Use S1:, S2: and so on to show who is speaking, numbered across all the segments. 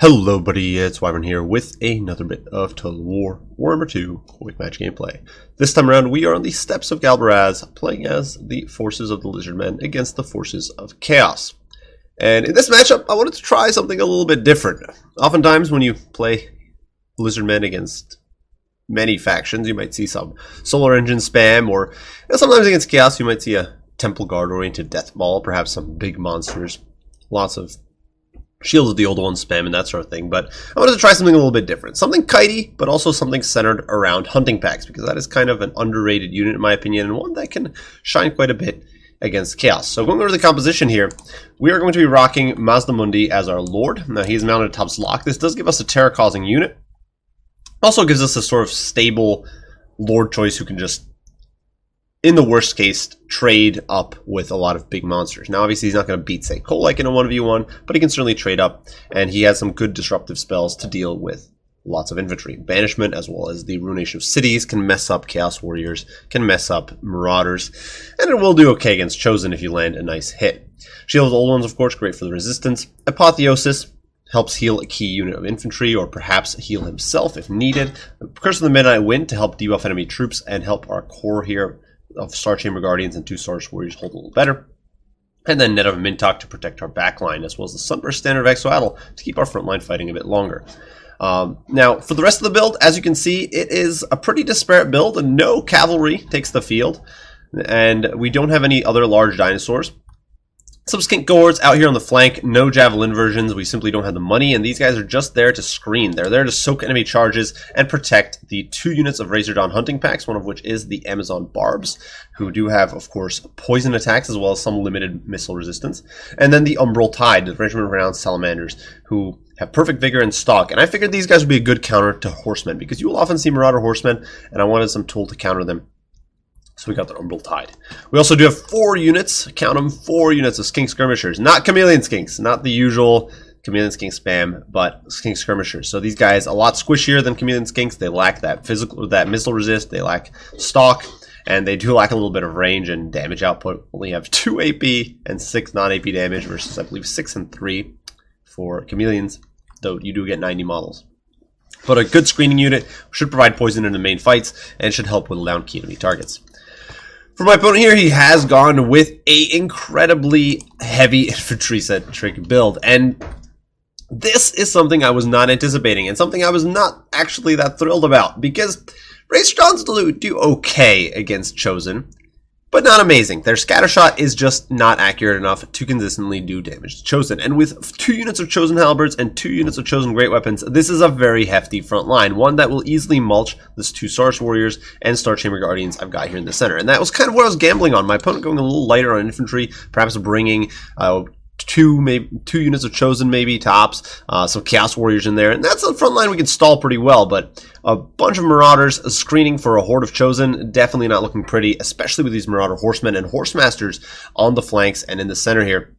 S1: Hello buddy, it's Wyvern here with another bit of Total War Warhammer 2 quick match gameplay. This time around we are on the steppes of Galbaraz, playing as the forces of the Lizardmen against the forces of Chaos. And in this matchup I wanted to try something a little bit different. Oftentimes when you play Lizardmen against many factions you might see some Solar Engine spam, or sometimes against Chaos you might see a Temple Guard oriented death ball, perhaps some big monsters, lots of Shields of the Old Ones spam and that sort of thing, but I wanted to try something a little bit different. Something kitey, but also something centered around hunting packs, because that is kind of an underrated unit in my opinion, and one that can shine quite a bit against Chaos. So going over the composition here, we are going to be rocking Mazdamundi as our Lord. Now he's mounted atop Lock. This does give us a terror-causing unit. Also gives us a sort of stable Lord choice who can just, in the worst case, trade up with a lot of big monsters. Now, obviously, he's not going to beat, say, Cole like in a 1v1, but he can certainly trade up, and he has some good disruptive spells to deal with lots of infantry. Banishment, as well as the Ruination of Cities, can mess up Chaos Warriors, can mess up Marauders, and it will do okay against Chosen if you land a nice hit. Shield of the Old Ones, of course, great for the resistance. Apotheosis helps heal a key unit of infantry, or perhaps heal himself if needed. Curse of the Midnight Wind to help debuff enemy troops and help our core here of Star Chamber Guardians and 2 Star Warriors hold a little better. And then Net of Mintok to protect our backline, as well as the Sunburst Standard of Exoatl to keep our front line fighting a bit longer. Now, for the rest of the build, as you can see, it is a pretty disparate build, and no cavalry takes the field. And we don't have any other large dinosaurs. Some skink gourds out here on the flank, no javelin versions, we simply don't have the money, and these guys are just there to screen. They're there to soak enemy charges and protect the 2 units of Razordon hunting packs, one of which is the Amazon Barbs, who do have, of course, poison attacks as well as some limited missile resistance. And then the Umbral Tide, the regiment of renowned Salamanders, who have perfect vigor and stalk. And I figured these guys would be a good counter to horsemen, because you will often see Marauder horsemen, and I wanted some tool to counter them. So we got the Umbral Tide. We also do have 4 units, count them, 4 units of Skink Skirmishers. Not Chameleon Skinks, not the usual Chameleon Skink spam, but Skink Skirmishers. So these guys a lot squishier than Chameleon Skinks. They lack that missile resist, they lack stalk, and they do lack a little bit of range and damage output. Only have 2 AP and 6 non-AP damage versus I believe 6 and 3 for Chameleons, though you do get 90 models. But a good screening unit, should provide poison in the main fights, and should help whittle down key enemy targets. For my opponent here, he has gone with a incredibly heavy infantry centric build, and this is something I was not anticipating, and something I was not actually that thrilled about, because Razordons do okay against Chosen, but not amazing. Their scattershot is just not accurate enough to consistently do damage to Chosen. And with 2 units of Chosen Halberds and 2 units of Chosen Great Weapons, this is a very hefty front line. One that will easily mulch this 2 Star Warriors and Star Chamber Guardians I've got here in the center. And that was kind of what I was gambling on. My opponent going a little lighter on infantry, perhaps bringing 2 units of Chosen maybe tops, some Chaos Warriors in there, and that's a front line we can stall pretty well, but a bunch of Marauders screening for a horde of Chosen, definitely not looking pretty, especially with these Marauder Horsemen and Horsemasters on the flanks and in the center here,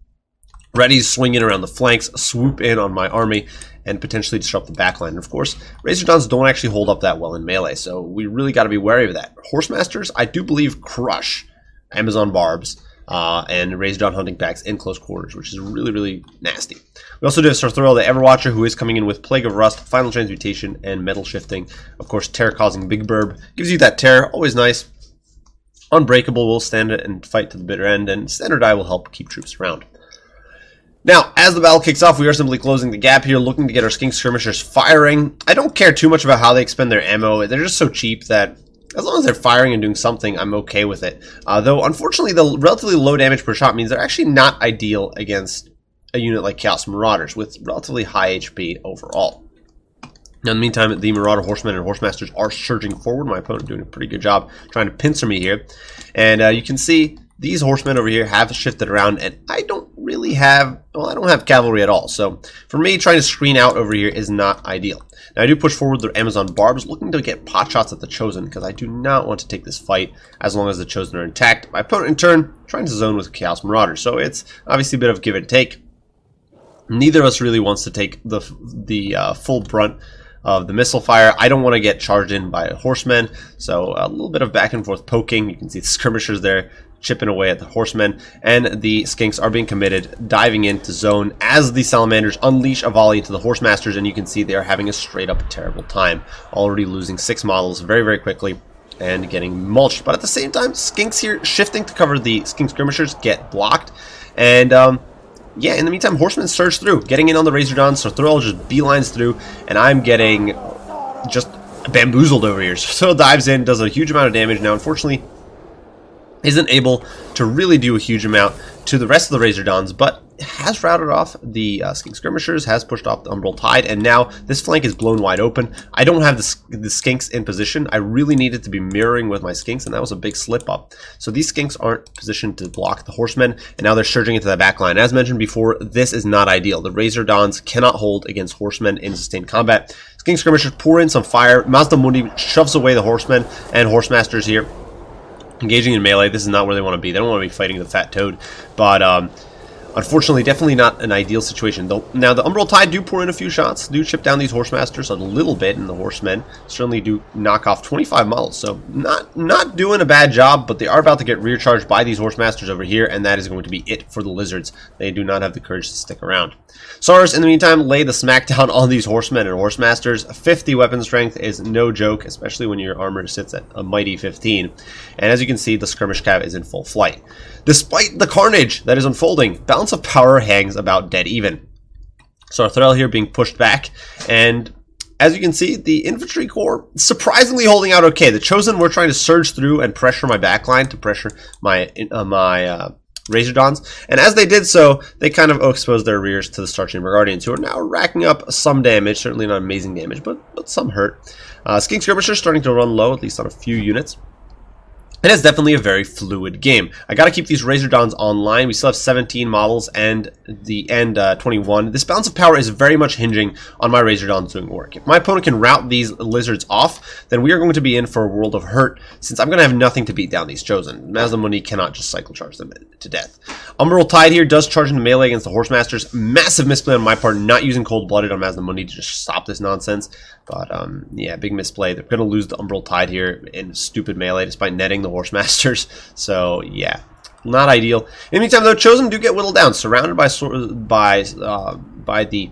S1: ready to swing in around the flanks, swoop in on my army, and potentially disrupt the backline. And of course, Razordons don't actually hold up that well in melee, so we really got to be wary of that. Horsemasters, I do believe, crush Amazon Barbs, and Razordon hunting packs in close quarters, which is really, really nasty. We also do have Sarthorel, the Everwatcher, who is coming in with Plague of Rust, Final Transmutation, and Metal Shifting. Of course, Terror-causing Big Burb gives you that terror, always nice. Unbreakable will stand it and fight to the bitter end, and Standard Eye will help keep troops around. Now, as the battle kicks off, we are simply closing the gap here, looking to get our Skink Skirmishers firing. I don't care too much about how they expend their ammo. They're just so cheap that as long as they're firing and doing something, I'm okay with it. Though, unfortunately, the relatively low damage per shot means they're actually not ideal against a unit like Chaos Marauders with relatively high HP overall. Now, in the meantime, the Marauder Horsemen and Horsemasters are surging forward. My opponent doing a pretty good job trying to pincer me here. And you can see these horsemen over here have shifted around, and I don't really have, well, I don't have cavalry at all. So for me, trying to screen out over here is not ideal. Now I do push forward the Amazon Barbs, looking to get pot shots at the Chosen, because I do not want to take this fight as long as the Chosen are intact. My opponent, in turn, trying to zone with Chaos Marauders. So it's obviously a bit of give and take. Neither of us really wants to take the full brunt of the missile fire. I don't want to get charged in by horsemen, so a little bit of back and forth poking. You can see the skirmishers there chipping away at the horsemen, and the skinks are being committed, diving into zone as the salamanders unleash a volley into the horsemasters, and you can see they are having a straight up terrible time, already losing 6 models very, very quickly and getting mulched. But at the same time, skinks here shifting to cover the skink skirmishers get blocked, and yeah, in the meantime, horsemen surge through, getting in on the Razordons, so Thrill just beelines through, and I'm getting just bamboozled over here. So Thrill dives in, does a huge amount of damage. Now, unfortunately, isn't able to really do a huge amount to the rest of the Razordons, but has routed off the skink skirmishers, has pushed off the Umbral Tide, and now this flank is blown wide open. I don't have the skinks in position. I really needed to be mirroring with my skinks, and that was a big slip up. So these skinks aren't positioned to block the horsemen, and now they're surging into the back line. As mentioned before, this is not ideal. The Razordons cannot hold against horsemen in sustained combat. Skink skirmishers pour in some fire. Mazda Mundi shoves away the horsemen and horsemasters here, engaging in melee. This is not where they want to be. They don't want to be fighting the fat toad, but unfortunately, definitely not an ideal situation. Though now the Umbral Tide do pour in a few shots, do chip down these horsemasters a little bit, and the horsemen certainly do knock off 25 models. So not doing a bad job, but they are about to get rear charged by these horsemasters over here, and that is going to be it for the lizards. They do not have the courage to stick around. Saurus, in the meantime, lay the smackdown on these horsemen and horsemasters. 50 weapon strength is no joke, especially when your armor sits at a mighty 15. And as you can see, the skirmish cav is in full flight. Despite the carnage that is unfolding, balance of power hangs about dead even. So our Thrall here being pushed back, and as you can see, the infantry corps surprisingly holding out okay. The Chosen were trying to surge through and pressure my backline, to pressure my Razordons, and as they did so, they kind of exposed their rears to the Star Chamber Guardians, who are now racking up some damage, certainly not amazing damage, but some hurt. Skink skirmishers starting to run low, at least on a few units. It is definitely a very fluid game. I gotta keep these Razordons online. We still have 17 models and 21. This balance of power is very much hinging on my Razordons doing work. If my opponent can rout these lizards off, then we are going to be in for a world of hurt, since I'm gonna have nothing to beat down these Chosen. Mazda Mundi cannot just cycle charge them to death. Umbral Tide here does charge into melee against the Horsemasters. Massive misplay on my part, not using Cold-Blooded on Mazda Mundi to just stop this nonsense. But yeah, big misplay. They're gonna lose the Umbral Tide here in stupid melee, despite netting the Horsemasters. So yeah, not ideal. In the meantime, though, Chosen do get whittled down, surrounded by the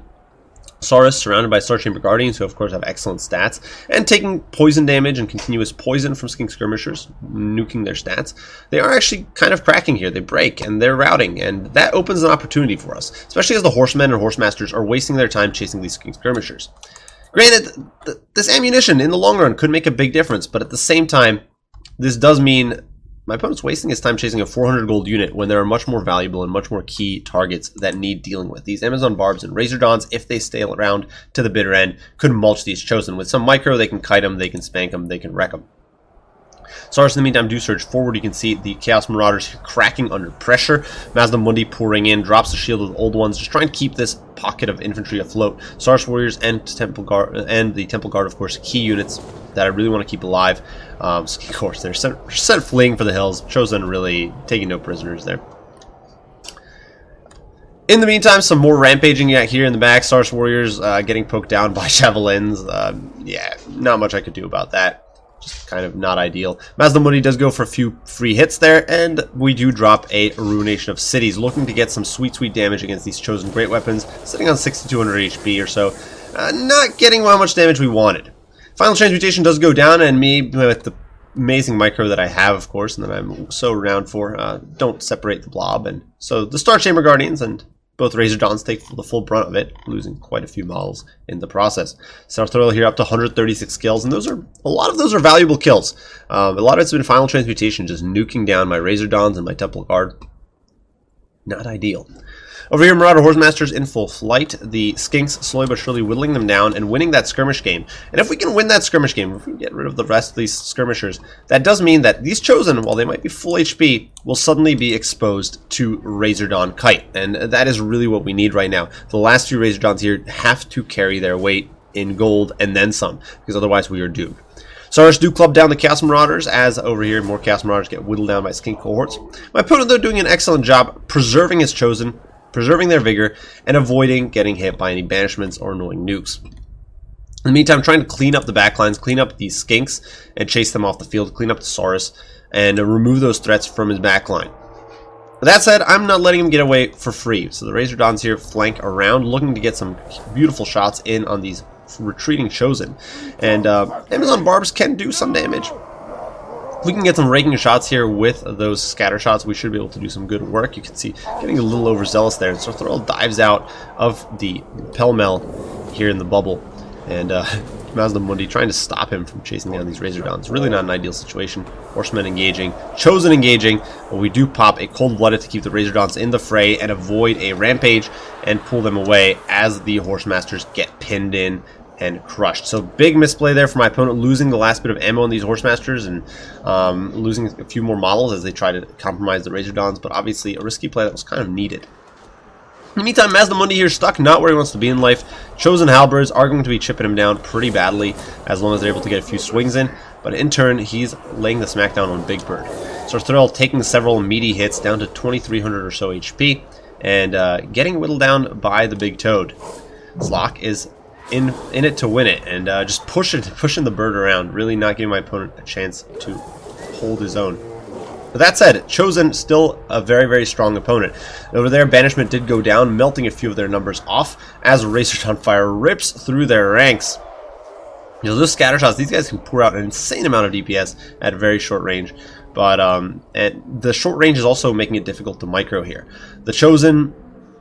S1: Saurus, surrounded by Star Chamber Guardians, who of course have excellent stats, and taking poison damage and continuous poison from skink skirmishers, nuking their stats. They are actually kind of cracking here. They break and they're routing, and that opens an opportunity for us, especially as the horsemen and horsemasters are wasting their time chasing these skink skirmishers. Granted, this ammunition in the long run could make a big difference, but at the same time, this does mean my opponent's wasting his time chasing a 400 gold unit when there are much more valuable and much more key targets that need dealing with. These Amazon Barbs and Razordons, if they stay around to the bitter end, could mulch these Chosen. With some micro, they can kite them, they can spank them, they can wreck them. Saurus, in the meantime, do surge forward. You can see the Chaos Marauders cracking under pressure. Mazda Mundi pouring in, drops the shield of the old ones, just trying to keep this pocket of infantry afloat. Saurus Warriors and Temple Guard, and the Temple Guard, of course, key units that I really want to keep alive. Of course, they're set fleeing for the hills. Chosen really taking no prisoners there. In the meantime, some more rampaging here in the back. Saurus Warriors getting poked down by javelins. Yeah, not much I could do about that. Just kind of not ideal. Mazda Mundi does go for a few free hits there, and we do drop a Ruination of Cities, looking to get some sweet damage against these Chosen great weapons, sitting on 6,200 HP or so. Not getting how much damage we wanted. Final Transmutation does go down, and me, with the amazing micro that I have, of course, and that I'm so renowned for, don't separate the blob, and so the Star Chamber Guardians and both Razordons take the full brunt of it, losing quite a few models in the process. Sartorial here up to 136 kills, and a lot of those are valuable kills. A lot of it's been Final Transmutation, just nuking down my Razordons and my Temple Guard. Not ideal. Over here, Marauder Horsemasters in full flight. The Skinks slowly but surely whittling them down and winning that skirmish game. And if we can win that skirmish game, if we can get rid of the rest of these skirmishers, that does mean that these Chosen, while they might be full HP, will suddenly be exposed to Razordon Kite. And that is really what we need right now. The last few Razordons here have to carry their weight in gold and then some, because otherwise we are doomed. Saurus do club down the Chaos Marauders, as over here more Chaos Marauders get whittled down by Skink cohorts. My opponent, though, doing an excellent job preserving his Chosen, preserving their vigor, and avoiding getting hit by any banishments or annoying nukes. In the meantime, trying to clean up the backlines, clean up these skinks, and chase them off the field, clean up the Saurus, and remove those threats from his backline. That said, I'm not letting him get away for free. So the Razordons here flank around, looking to get some beautiful shots in on these retreating Chosen. And Amazon Barbs can do some damage. If we can get some raking shots here with those scatter shots, we should be able to do some good work. You can see getting a little overzealous there. And so Thorell dives out of the pell-mell here in the bubble. And Mazda Mundi trying to stop him from chasing down these Razordons. Really not an ideal situation. Horsemen engaging, Chosen engaging, but we do pop a cold-blooded to keep the Razordons in the fray and avoid a rampage and pull them away as the Horsemasters get pinned in and crushed. So big misplay there for my opponent, losing the last bit of ammo on these Horsemasters and losing a few more models as they try to compromise the Razordons, but obviously a risky play that was kind of needed. In the meantime, Mazda Mundi here stuck not where he wants to be in life. Chosen Halberds are going to be chipping him down pretty badly as long as they're able to get a few swings in, but in turn he's laying the smackdown on Big Bird. So Thorell taking several meaty hits down to 2300 or so HP and getting whittled down by the Big Toad. Slock is in it to win it and just pushing the bird around, really not giving my opponent a chance to hold his own. But that said, Chosen still a very, very strong opponent. Over there, Banishment did go down, melting a few of their numbers off as Razordon Fire rips through their ranks. You know, those scatter shots, these guys can pour out an insane amount of DPS at a very short range. But and the short range is also making it difficult to micro here. The Chosen,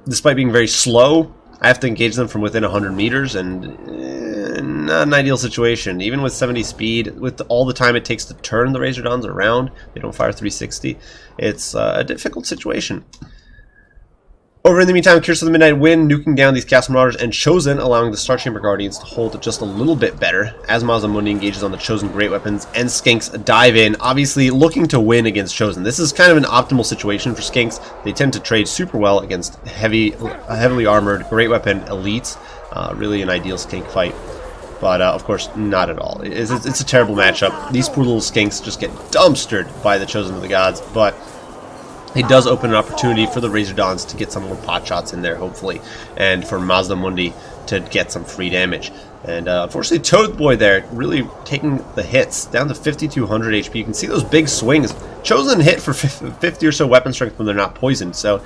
S1: despite being very slow, I have to engage them from within 100 meters, and not an ideal situation. Even with 70 speed, with all the time it takes to turn the Razordons around, they don't fire 360, it's a difficult situation. Over in the meantime, Curse of the Midnight Wind nuking down these Castle Marauders and Chosen, allowing the Star Chamber Guardians to hold just a little bit better as Mazda Mundi engages on the Chosen Great Weapons and Skinks dive in, obviously looking to win against Chosen. This is kind of an optimal situation for Skinks. They tend to trade super well against heavily armored Great Weapon elites. Really an ideal Skink fight. But of course, not at all. It's a terrible matchup. These poor little Skinks just get dumpstered by the Chosen of the Gods, but it does open an opportunity for the Razordons to get some more pot shots in there, hopefully, and for Mazda Mundi to get some free damage. And unfortunately, Toad Boy there really taking the hits down to 5200 HP. You can see those big swings. Chosen hit for 50 or so weapon strength when they're not poisoned. So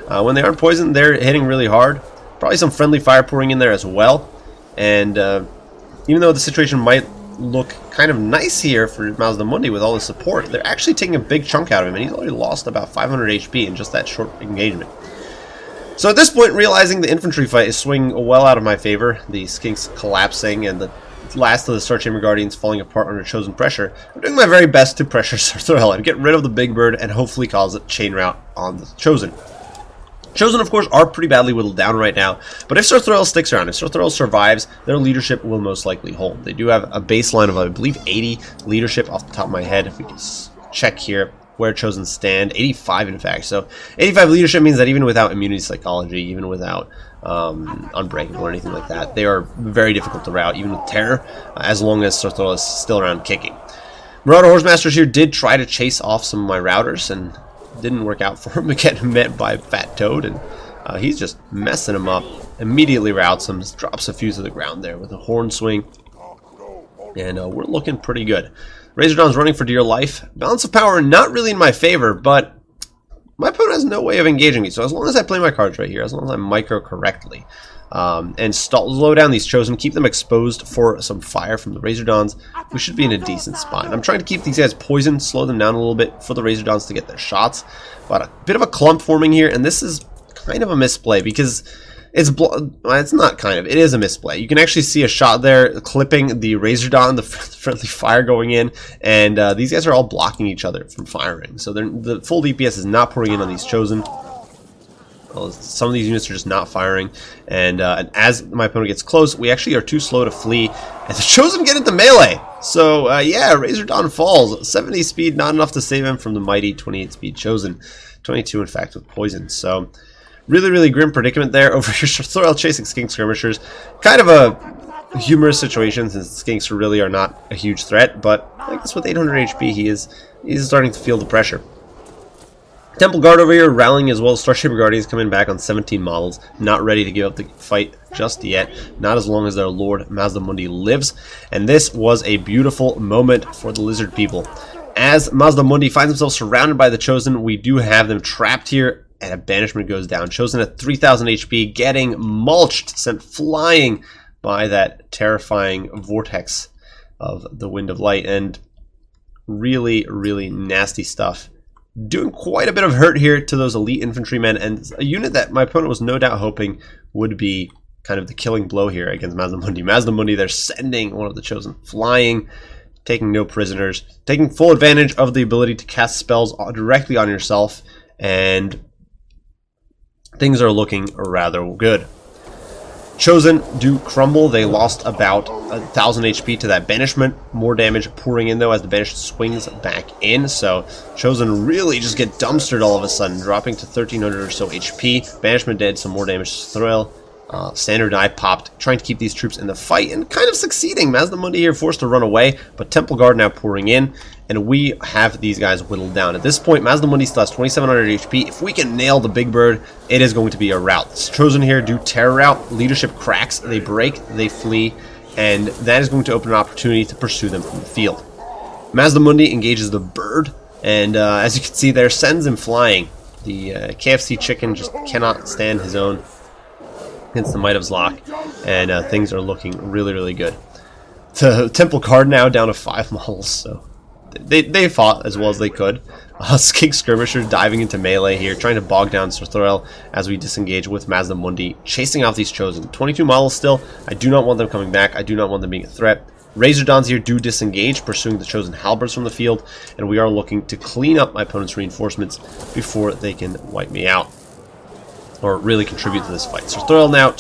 S1: when they aren't poisoned, they're hitting really hard. Probably some friendly fire pouring in there as well. And even though the situation might look kind of nice here for Mazda Mundi with all the support, they're actually taking a big chunk out of him, and he's already lost about 500 HP in just that short engagement. So at this point, realizing the infantry fight is swinging well out of my favor, the Skinks collapsing and the last of the Star Chamber Guardians falling apart under Chosen pressure, I'm doing my very best to pressure Thorell and get rid of the Big Bird and hopefully cause a chain rout on the Chosen. Chosen, of course, are pretty badly whittled down right now, but if Sir Thorell sticks around, if Sir Thorell survives, their leadership will most likely hold. They do have a baseline of, I believe, 80 leadership off the top of my head. If we just check here where Chosen stand, 85 in fact. So 85 leadership means that even without immunity psychology, even without unbreakable or anything like that, they are very difficult to rout, even with terror, as long as Sir Thorell is still around kicking. Marauder Horsemasters here did try to chase off some of my routers, and didn't work out for him, getting met by Fat Toad, and he's just messing him up. Immediately routs him, drops a few to the ground there with a horn swing, and we're looking pretty good. Razordon's running for dear life. Balance of power not really in my favor, but my opponent has no way of engaging me, so as long as I play my cards right here, as long as I micro correctly, and slow down these Chosen, keep them exposed for some fire from the Razordons, we should be in a decent spot. And I'm trying to keep these guys poisoned, slow them down a little bit for the Razordons to get their shots. But a bit of a clump forming here, and this is kind of a misplay because it's not kind of, it is a misplay. You can actually see a shot there clipping the Razordon, the friendly fire going in, and these guys are all blocking each other from firing. So the full DPS is not pouring in on these Chosen. Well, some of these units are just not firing, and as my opponent gets close, we actually are too slow to flee, and the Chosen get into melee. So yeah, Razordon falls. 70 speed, not enough to save him from the mighty 28 speed Chosen. 22 in fact with poison. So really, really grim predicament there. Over here, Thorell chasing Skink Skirmishers. Kind of a humorous situation since the Skinks really are not a huge threat, but I guess with 800 HP, he's starting to feel the pressure. Temple Guard over here rallying as well. Starshaper Guardians coming back on 17 models. Not ready to give up the fight just yet. Not as long as their Lord Mazdamundi lives. And this was a beautiful moment for the Lizard people. As Mazdamundi finds himself surrounded by the Chosen, we do have them trapped here. And a banishment goes down. Chosen at 3,000 HP, getting mulched, sent flying by that terrifying vortex of the Wind of Light. And really, really nasty stuff. Doing quite a bit of hurt here to those elite infantrymen, and a unit that my opponent was no doubt hoping would be kind of the killing blow here against Mazdamundi. Mazdamundi, they're sending one of the Chosen flying, taking no prisoners, taking full advantage of the ability to cast spells directly on yourself, and things are looking rather good. Chosen do crumble. They lost about 1,000 HP to that banishment. More damage pouring in though as the banishment swings back in. So Chosen really just get dumpstered all of a sudden, dropping to 1,300 or so HP. Banishment did some more damage to Thrill. Standard Eye popped, trying to keep these troops in the fight and kind of succeeding. Mazdamundi here forced to run away, but Temple Guard now pouring in, and we have these guys whittled down. At this point, Mazdamundi still has 2,700 HP. If we can nail the big bird, it is going to be a rout. This Chosen here do terror rout. Leadership cracks, they break, they flee, and that is going to open an opportunity to pursue them from the field. Mazdamundi engages the bird, and as you can see there, sends him flying. The KFC chicken just cannot stand his own against the Might of Zlok, and things are looking really, really good. The Temple Guard now down to 5 models, so they fought as well as they could. Skink Skirmisher diving into melee here, trying to bog down Sir Thorel as we disengage with Mazdamundi, chasing off these Chosen. 22 models still. I do not want them coming back. I do not want them being a threat. Razordons here do disengage, pursuing the Chosen halberds from the field, and we are looking to clean up my opponent's reinforcements before they can wipe me out, or really contribute to this fight. So Thorel now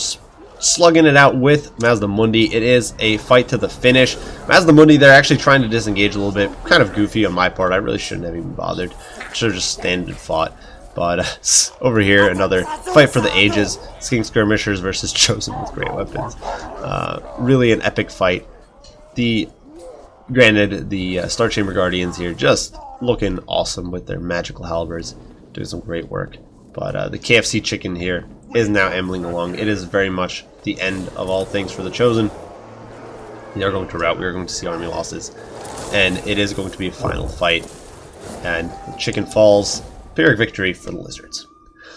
S1: slugging it out with Mazdamundi. It is a fight to the finish. Mazdamundi, they're actually trying to disengage a little bit. Kind of goofy on my part. I really shouldn't have even bothered. Should have just standed and fought. But over here, another fight for the ages. Skink Skirmishers versus Chosen with great weapons. Really an epic fight. Granted, the Star Chamber Guardians here just looking awesome with their magical halberds. Doing some great work. But the KFC chicken here is now ambling along. It is very much the end of all things for the Chosen. They are going to rout. We are going to see army losses. And it is going to be a final fight. And the chicken falls. Pyrrhic victory for the Lizards.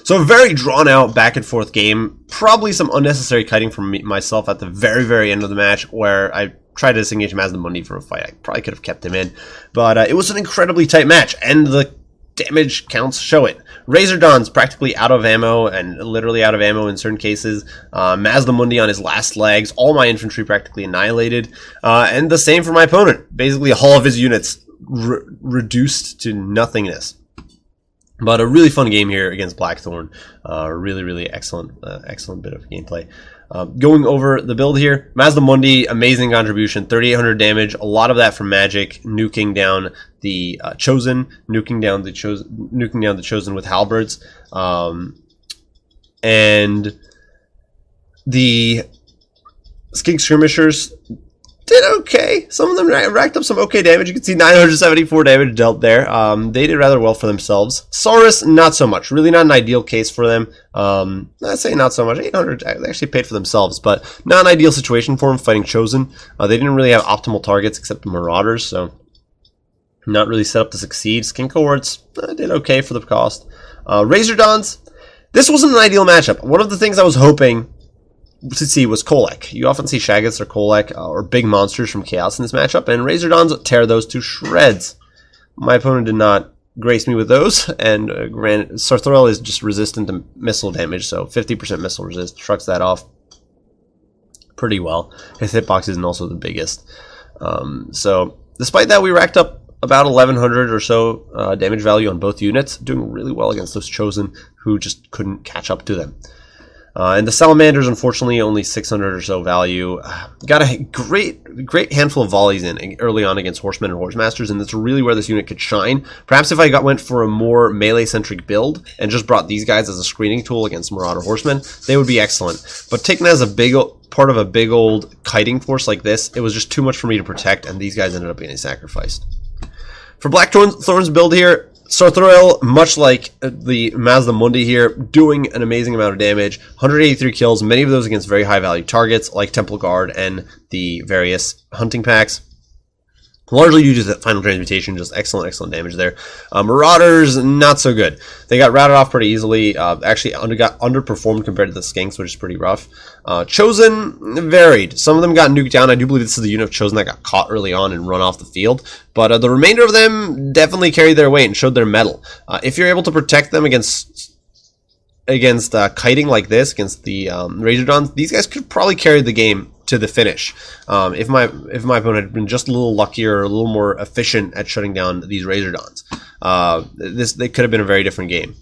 S1: So a very drawn out back and forth game. Probably some unnecessary kiting from myself at the very, very end of the match, where I tried to disengage Mazdamundi for a fight. I probably could have kept him in. But it was an incredibly tight match. And the damage counts show it. Razordons practically out of ammo, and literally out of ammo in certain cases. Mazdamundi on his last legs. All my infantry practically annihilated. And the same for my opponent. Basically all of his units reduced to nothingness. But a really fun game here against Blackthorn. Really, really excellent bit of gameplay. Going over the build here, Mazdamundi, amazing contribution, 3,800 damage. A lot of that from magic, nuking down the Chosen, nuking down the Chosen with halberds, and the Skink Skirmishers did okay. Some of them racked up some okay damage. You can see 974 damage dealt there. They did rather well for themselves. Saurus, not so much. Really not an ideal case for them. I'd say not so much. 800, they actually paid for themselves, but not an ideal situation for them fighting Chosen. They didn't really have optimal targets except the Marauders, so not really set up to succeed. Skink Cohorts did okay for the cost. Razordons, this wasn't an ideal matchup. One of the things I was hoping to see was Kolek. You often see Shaggoths or Kolek or big monsters from Chaos in this matchup, and Razordons tear those to shreds. My opponent did not grace me with those, and Sir Thorel is just resistant to missile damage, so 50% missile resist, shrugs that off pretty well. His hitbox isn't also the biggest. So despite that, we racked up about 1,100 or so damage value on both units, doing really well against those Chosen who just couldn't catch up to them. And the Salamanders, unfortunately, only 600 or so value. Got a great handful of volleys in early on against Horsemen and Horsemasters, and that's really where this unit could shine. Perhaps if I went for a more melee-centric build and just brought these guys as a screening tool against Marauder Horsemen, they would be excellent. But taken as a part of a big old kiting force like this, it was just too much for me to protect, and these guys ended up getting sacrificed. For Blackthorn's build here, Sartorial, much like the Mazdamundi here, doing an amazing amount of damage. 183 kills, many of those against very high value targets like Temple Guard and the various hunting packs. Largely due to the final transmutation, just excellent damage there. Marauders, not so good. They got routed off pretty easily. Actually, got underperformed compared to the Skinks, which is pretty rough. Chosen varied. Some of them got nuked down. I do believe this is the unit of Chosen that got caught early on and run off the field. But the remainder of them definitely carried their weight and showed their mettle. If you're able to protect them against kiting like this, against the Razordons, these guys could probably carry the game to the finish. If my opponent had been just a little luckier or a little more efficient at shutting down these Razordons, they could have been a very different game.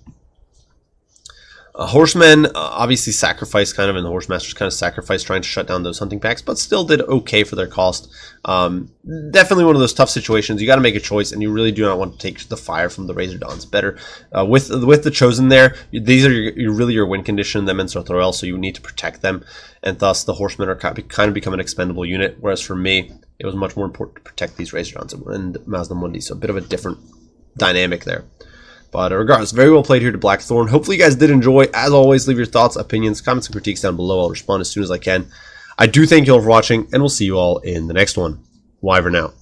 S1: Horsemen obviously sacrificed and the Horsemasters kind of sacrificed trying to shut down those hunting packs, but still did okay for their cost. Definitely one of those tough situations. You got to make a choice, and you really do not want to take the fire from the Razordons. Better with the Chosen there. These are really your win condition, them and Sartorial, so you need to protect them, and thus the Horsemen are kind of become an expendable unit. Whereas for me, it was much more important to protect these Razordons and Mazdamundi, so a bit of a different dynamic there. But regardless, very well played here to Blackthorn. Hopefully you guys did enjoy. As always, leave your thoughts, opinions, comments, and critiques down below. I'll respond as soon as I can. I do thank you all for watching, and we'll see you all in the next one. Wyvern out.